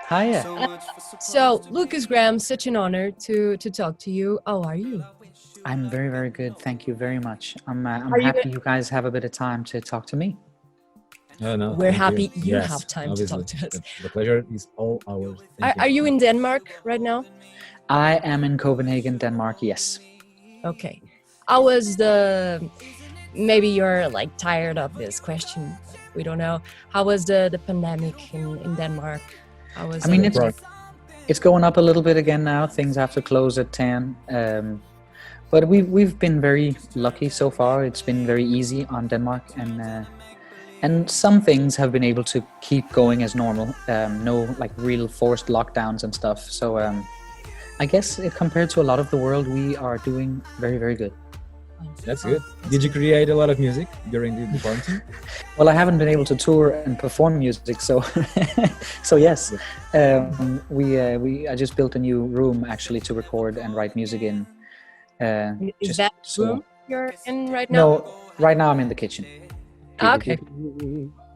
Hiya. So, Lukas Graham, such an honor to talk to you. How are you? I'm very, very good. Thank you very much. I'm Are you? happy you guys have a bit of time to talk to me. Oh, no, We're thank you. happy you Yes, have time to obviously. talk to us. The pleasure is all ours. Are, Thank you. are you in Denmark right now? I am in Copenhagen, Denmark. Yes. Okay. How was the? Maybe you're like tired of this question. We don't know. How was the pandemic in Denmark? How was I mean, everything? it's going up a little bit again now. Things have to close at 10. But we've been very lucky so far. It's been very easy on Denmark, and some things have been able to keep going as normal. No like real forced lockdowns and stuff. So I guess compared to a lot of the world, we are doing very, very good. That's good. Did you create a lot of music during the quarantine? Well, I haven't been able to tour and perform music, so so yes, I just built a new room actually to record and write music in. Is just that so- room you're in right now? No, right now I'm in the kitchen. Okay.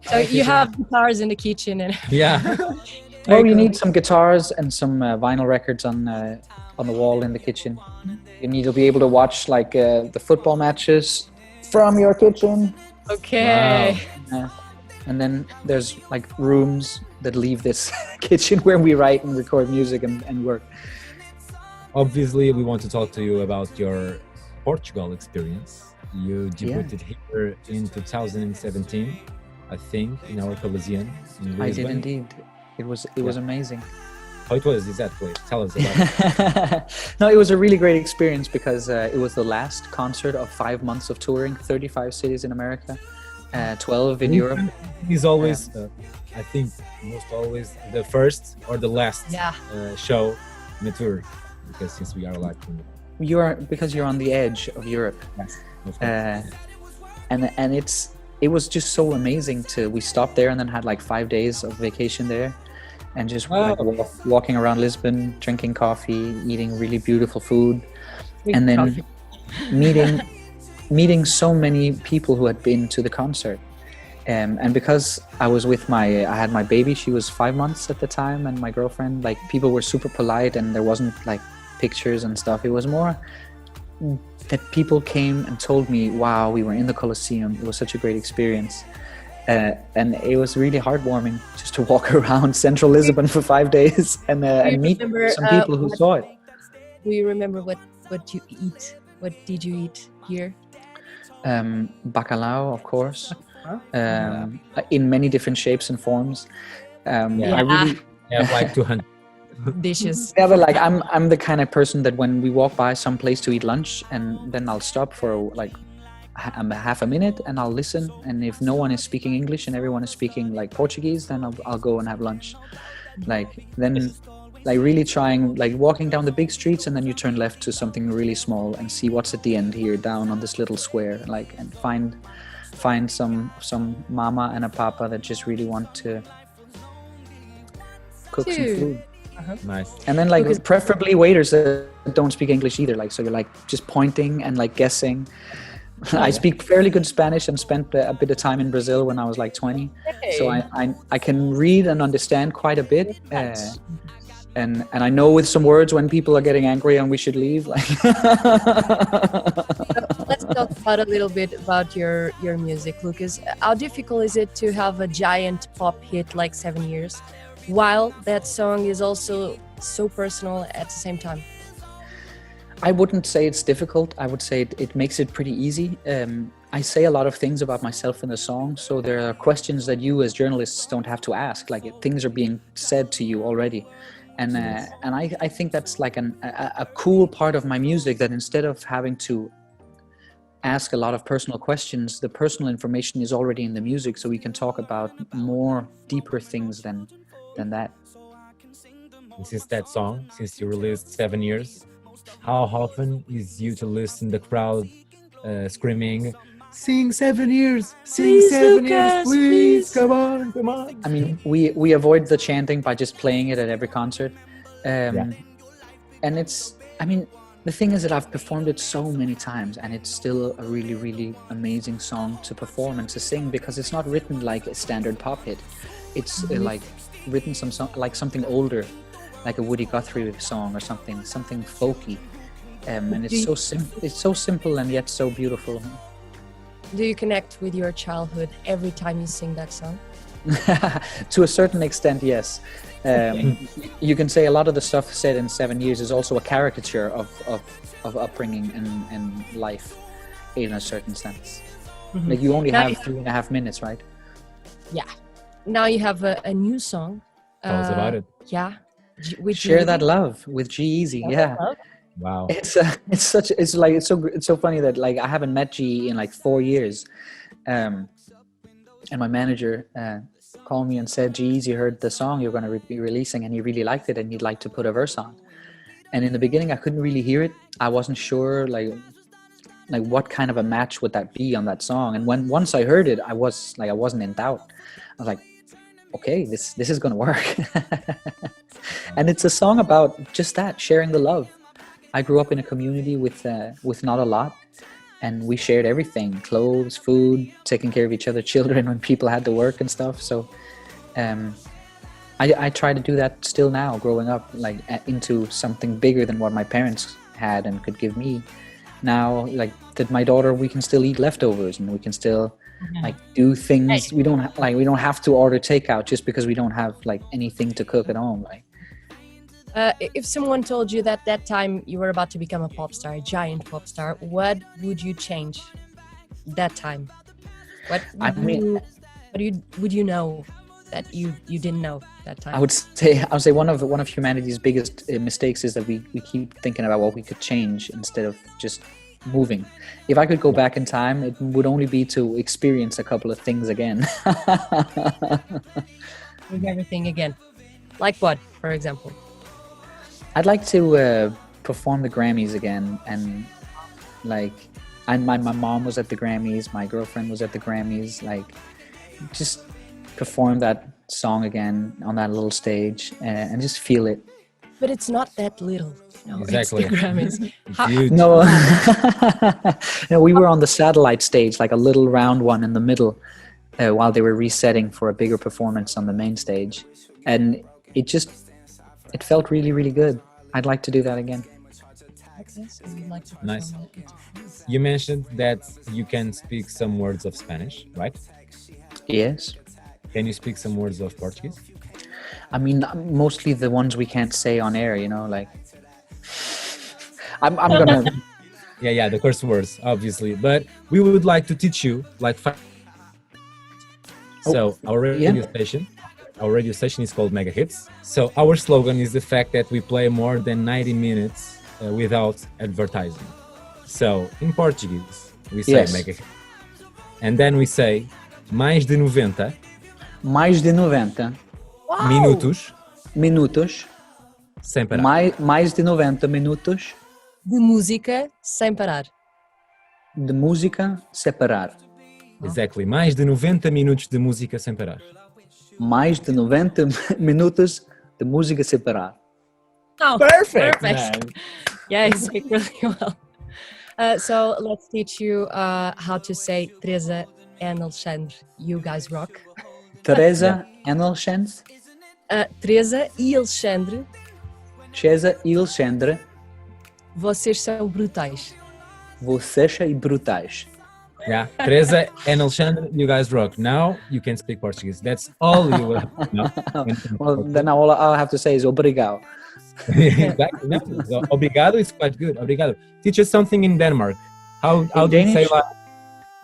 So you have guitars in the kitchen and Yeah. Well, you need some guitars and some vinyl records on the wall in the kitchen. You need to be able to watch like the football matches from your kitchen. okay. And then there's like rooms that leave this kitchen where we write and record music and work. Obviously, we want to talk to you about your Portugal experience. You debuted here in 2017, I think, in our Coliseum in I did Lisbon. indeed. It was amazing. How it was exactly? Tell us about it. No, it was a really great experience because it was the last concert of 5 months of touring, 35 cities in America, 12 in Europe. He's always, I think, most always the first or the last Yeah. show in a tour, because since we are like, Because you're on the edge of Europe. yes, of course. And it was just so amazing we stopped there and then had like 5 days of vacation there and just like, walking around Lisbon, drinking coffee, eating really beautiful food, and then Coffee. meeting so many people who had been to the concert. And because I was with I had my baby, she was 5 months at the time, and my girlfriend, like people were super polite and there wasn't like pictures and stuff. It was more that people came and told me, wow, we were in the Coliseum. It was such a great experience. And it was really heartwarming just to walk around central Lisbon for 5 days and meet remember, some people who saw it. Do you remember what you eat? What did you eat here? Bacalhau, of course, in many different shapes and forms. I really, Yeah, like 200. Dishes. yeah, but like I'm the kind of person that when we walk by some place to eat lunch, and then I'll stop for like half a minute and I'll listen, and if no one is speaking English and everyone is speaking like Portuguese, then I'll go and have lunch. Like then like really trying, like walking down the big streets and then you turn left to something really small and see what's at the end here down on this little square, like, and find some mama and a papa that just really want to cook some Dude. food. Nice. And then like preferably waiters that don't speak English either, like, so you're like just pointing and like guessing. I speak fairly good Spanish and spent a bit of time in Brazil when I was like 20. So I can read and understand quite a bit. And I know with some words when people are getting angry and we should leave. Like Let's talk about a little bit about your music, Lucas. How difficult is it to have a giant pop hit like 7 years, while that song is also so personal at the same time? I wouldn't say it's difficult. I would say it makes it pretty easy. I say a lot of things about myself in the song, so there are questions that you as journalists don't have to ask. Like things are being said to you already. And I think that's like a cool part of my music, that instead of having to ask a lot of personal questions, the personal information is already in the music, so we can talk about more deeper things than that. And since that song, since you released 7 years, how often is you to listen the crowd screaming, "Sing 7 years, sing Please, 7 Lucas, years, please." come on, come on." I mean, we avoid the chanting by just playing it at every concert. And it's, I mean, the thing is that I've performed it so many times and it's still a really, really amazing song to perform and to sing, because it's not written like a standard pop hit. It's like written some song, like something older, like a Woody Guthrie song or something folky. And it's so simple and yet so beautiful. Do you connect with your childhood every time you sing that song? To a certain extent, yes. You can say a lot of the stuff said in 7 Years is also a caricature of upbringing and life in a certain sense. Like you only have 3.5 minutes, right? Yeah. Now you have a new song. Tell us about it. Yeah. Share That Love with G-Eazy. Yeah. Wow. It's so funny that like I haven't met G in like 4 years. And my manager called me and said, G-Eazy heard the song you're going to be releasing and he really liked it and he'd like to put a verse on. And in the beginning, I couldn't really hear it. I wasn't sure like what kind of a match would that be on that song. And once I heard it, I wasn't in doubt. I was like, okay, this is going to work. And it's a song about just that, sharing the love. I grew up in a community with not a lot. And we shared everything, clothes, food, taking care of each other, children when people had to work and stuff. So I try to do that still now, growing up, like into something bigger than what my parents had and could give me. Now, like that my daughter, we can still eat leftovers and we can still like do things. We don't have to order takeout just because we don't have like anything to cook at home. Like, if someone told you that time you were about to become a pop star, a giant pop star, what would you change that time? What would you know that you didn't know that time? I would say one of humanity's biggest mistakes is that we keep thinking about what we could change instead of just moving. If I could go back in time, it would only be to experience a couple of things again. With everything again. Like what, for example? I'd like to perform the Grammys again, and like, my mom was at the Grammys, my girlfriend was at the Grammys, like, just perform that song again on that little stage and just feel it. But it's not that little. No, Exactly. It's the Grammys. No, no, we were on the satellite stage, like a little round one in the middle, while they were resetting for a bigger performance on the main stage, and it felt really, really good. I'd like to do that again. Okay, so you'd like to Nice. perform it. You mentioned that you can speak some words of Spanish, right? Yes. Can you speak some words of Portuguese? I mean, mostly the ones we can't say on air, you know, like, I'm gonna... Yeah, the curse words, obviously. But we would like to teach you like So our radio station is called Mega Hits. So our slogan is the fact that we play more than 90 minutes without advertising. So in Portuguese, we say Yes. Mega Hits. And then we say mais de 90 Mais de 90 Wow! minutos. sem parar. Mais de 90 minutos De música sem parar. de música separar. Exactly. Mais de 90 minutos de música sem parar. Mais de 90 minutos de música separar. Oh, Perfect. Yeah, you speak really well. So let's teach you how to say Teresa and Alexandre. You guys rock. Teresa e Alexandre. Teresa e Alexandre, Teresa e Alexandre. vocês são brutais. Vocês são brutais. Yeah. Teresa and Alexandre, you guys rock. Now you can speak Portuguese. That's all you will have to know. Well, then all I'll have to say is obrigado. Exactly. No. So, obrigado is quite good. Obrigado. Teach us something in Denmark. How do we say Danish? like?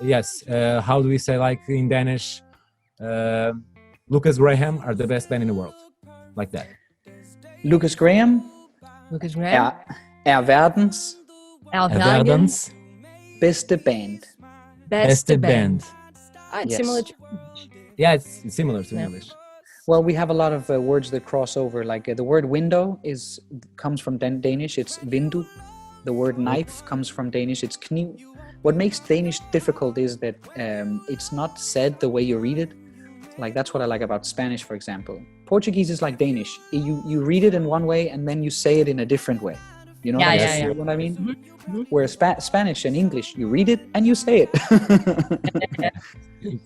Yes. How do we say like in Danish? Lukas Graham are the best band in the world. Like that. Lukas Graham Lukas Graham, verdens Verdens, beste band. beste band. It's Yes. similar to Yeah, it's similar to Yeah. English. Well, we have a lot of words that cross over. Like the word window comes from Danish. It's vindu. The word knife comes from Danish. It's kniv. What makes Danish difficult is that it's not said the way you read it. Like that's what I like about Spanish, for example. Portuguese is like Danish. You read it in one way and then you say it in a different way. You know what I mean? Mhm. Whereas Spanish and English, you read it and you say it.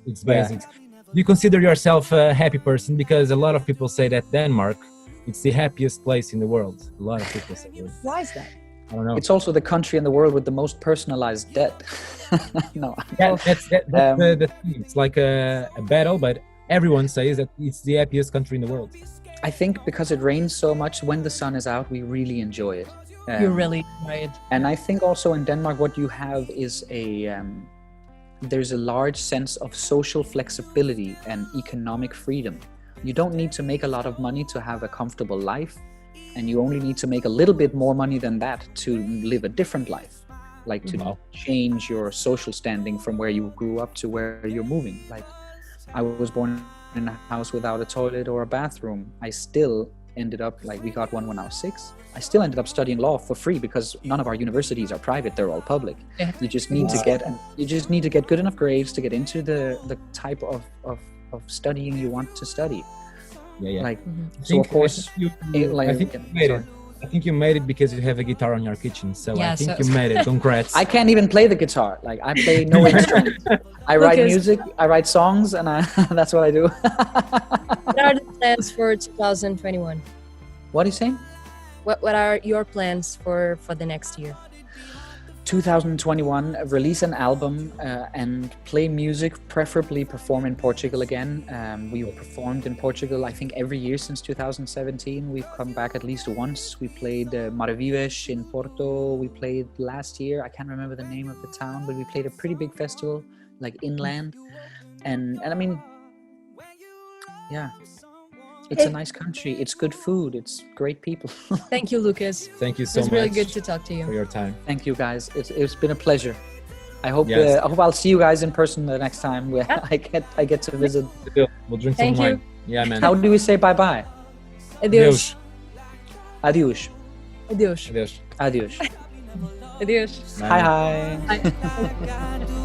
It's basics. you consider yourself a happy person? Because a lot of people say that Denmark, it's the happiest place in the world. A lot of people say that. Why is that? I don't know. It's also the country in the world with the most personalized debt. No. Yeah, that's the thing. It's like a battle, but everyone says that it's the happiest country in the world. I think because it rains so much, when the sun is out, we really enjoy it. You really enjoy it. And I think also in Denmark, what you have is there's a large sense of social flexibility and economic freedom. You don't need to make a lot of money to have a comfortable life, and you only need to make a little bit more money than that to live a different life, like to change your social standing from where you grew up to where you're moving. Like, I was born in a house without a toilet or a bathroom. I still ended up, like, we got one when I was 6. I still ended up studying law for free because none of our universities are private; they're all public. Yeah. You just need to get good enough grades to get into the type of studying you want to study. Yeah. Like, so of course, I think you made it because you have a guitar on your kitchen. So I think you made it. Congrats. I can't even play the guitar. Like, I play no instrument. I write music, I write songs, and that's what I do. What are the plans for 2021? What are you saying? What are your plans for the next year? 2021, release an album and play music, preferably perform in Portugal again. We performed in Portugal, I think, every year since 2017. We've come back at least once. We played Maravilhas in Porto. We played last year, I can't remember the name of the town, but we played a pretty big festival, like inland. And I mean, yeah. It's a nice country. It's good food. It's great people. Thank you, Lucas. Thank you so much. It's really good to talk to you. For your time. Thank you, guys. It's been a pleasure. I hope I'll see you guys in person the next time I get to visit. We'll drink some wine. Yeah, man. How do we say bye-bye? Adeus. Adios. Adeus. Adeus. Adios. Adeus. Hi. Bye.